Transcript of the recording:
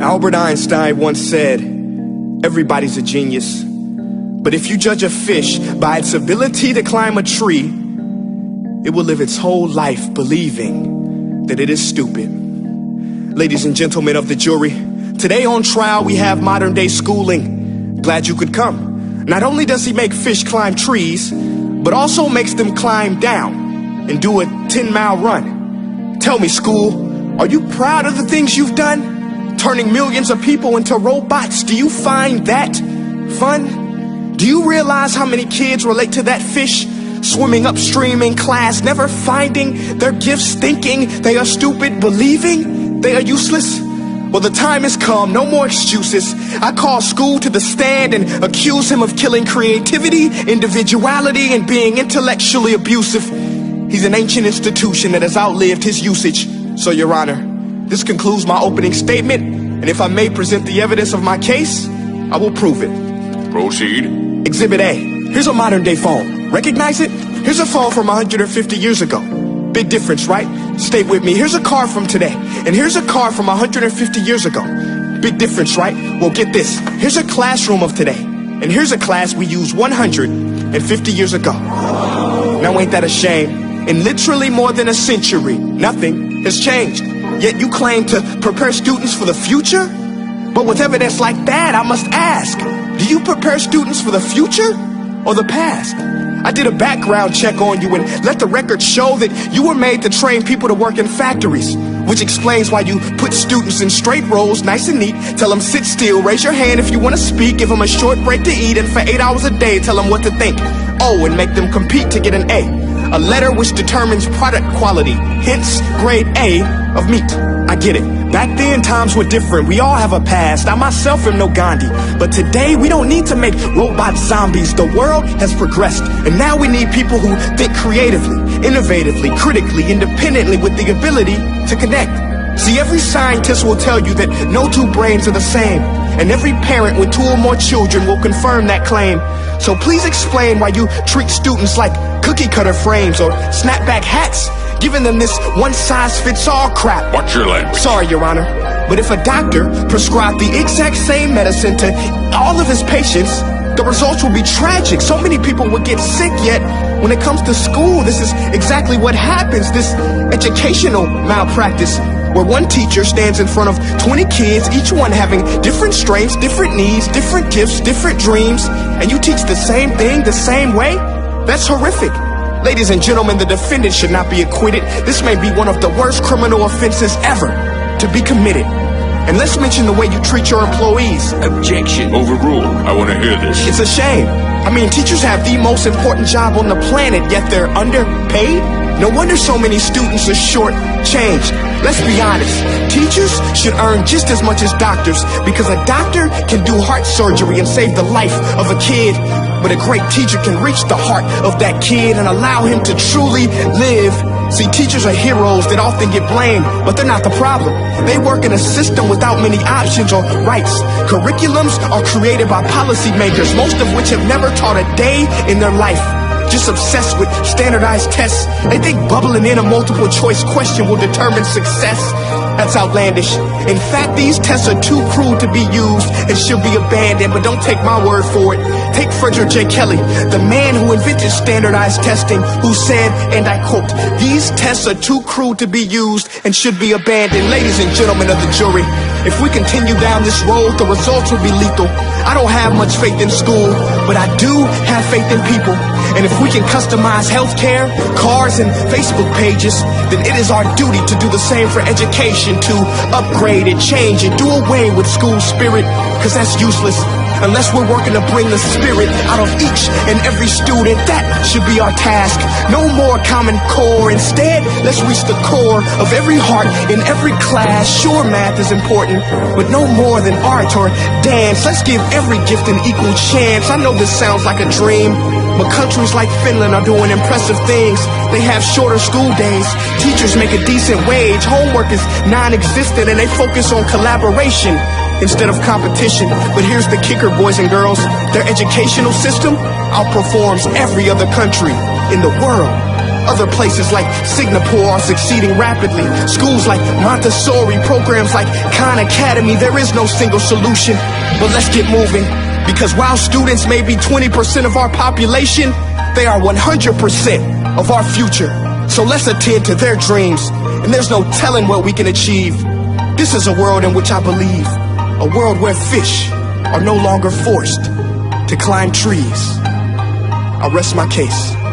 Albert Einstein once said, everybody's a genius. But if you judge a fish by its ability to climb a tree, it will live its whole life believing that it is stupid. Ladies and gentlemen of the jury, today on trial we have modern day schooling. Glad you could come. Not only does he make fish climb trees, but also makes them climb down and do a 10-mile run. Tell me, school, are you proud of the things you've done? Turning millions of people into robots, do you find that fun? Do you realize how many kids relate to that fish? Swimming upstream in class, never finding their gifts, thinking they are stupid, believing they are useless? Well, the time has come, no more excuses. I call school to the stand and accuse him of killing creativity, individuality, and being intellectually abusive. He's an ancient institution that has outlived his usage. So, Your Honor, this concludes my opening statement, and if I may present the evidence of my case, I will prove it. Proceed. Exhibit A. Here's a modern day phone. Recognize it? Here's a phone from 150 years ago. Big difference, right? Stay with me. Here's a car from today, and here's a car from 150 years ago. Big difference, right? Well, get this. Here's a classroom of today, and here's a class we used 150 years ago. Now ain't that a shame? In literally more than a century, nothing has changed. Yet you claim to prepare students for the future? But with evidence like that, I must ask, do you prepare students for the future or the past? I did a background check on you and let the record show that you were made to train people to work in factories, which explains why you put students in straight rows, nice and neat, tell them sit still, raise your hand if you want to speak, give them a short break to eat, and for 8 hours a day tell them what to think. Oh, and make them compete to get an A letter which determines product quality, hence grade A of meat. I get it. Back then, times were different. We all have a past. I myself am no Gandhi. But today, we don't need to make robot zombies. The world has progressed. And now we need people who think creatively, innovatively, critically, independently, with the ability to connect. See, every scientist will tell you that no two brains are the same. And every parent with 2 or more children will confirm that claim. So please explain why you treat students like cookie cutter frames or snapback hats, giving them this one-size-fits-all crap. Watch your language. Sorry, Your Honor, but if a doctor prescribed the exact same medicine to all of his patients, the results will be tragic. So many people will get sick, yet when it comes to school, this is exactly what happens, this educational malpractice, where one teacher stands in front of 20 kids, each one having different strengths, different needs, different gifts, different dreams, and you teach the same thing the same way? That's horrific. Ladies and gentlemen, the defendant should not be acquitted. This may be one of the worst criminal offenses ever to be committed. And let's mention the way you treat your employees. Objection. Overruled. I want to hear this. It's a shame. I mean, teachers have the most important job on the planet, yet they're underpaid? No wonder so many students are short-changed. Let's be honest. Teachers should earn just as much as doctors, because a doctor can do heart surgery and save the life of a kid. But a great teacher can reach the heart of that kid and allow him to truly live. See, teachers are heroes that often get blamed, but they're not the problem. They work in a system without many options or rights. Curriculums are created by policymakers, most of which have never taught a day in their life. Just obsessed with standardized tests. They think bubbling in a multiple choice question will determine success. That's outlandish. In fact, these tests are too crude to be used and should be abandoned, but don't take my word for it. Take Frederick J. Kelly, the man who invented standardized testing, who said, and I quote, "These tests are too crude to be used and should be abandoned." Ladies and gentlemen of the jury, if we continue down this road, the results will be lethal. I don't have much faith in school, but I do have faith in people. And if we can customize healthcare, cars, and Facebook pages, then it is our duty to do the same for education, to upgrade and change and do away with school spirit, because that's useless. Unless we're working to bring the spirit out of each and every student, that should be our task. No more Common Core. Instead, let's reach the core of every heart in every class. Sure, math is important, but no more than art or dance. Let's give every gift an equal chance. I know this sounds like a dream, but countries like Finland are doing impressive things. They have shorter school days. Teachers make a decent wage. Homework is non-existent, and they focus on collaboration instead of competition. But here's the kicker, boys and girls. Their educational system outperforms every other country in the world. Other places like Singapore are succeeding rapidly. Schools like Montessori, programs like Khan Academy, there is no single solution. But let's get moving, because while students may be 20% of our population, they are 100% of our future. So let's attend to their dreams, and there's no telling what we can achieve. This is a world in which I believe, a world where fish are no longer forced to climb trees. I rest my case.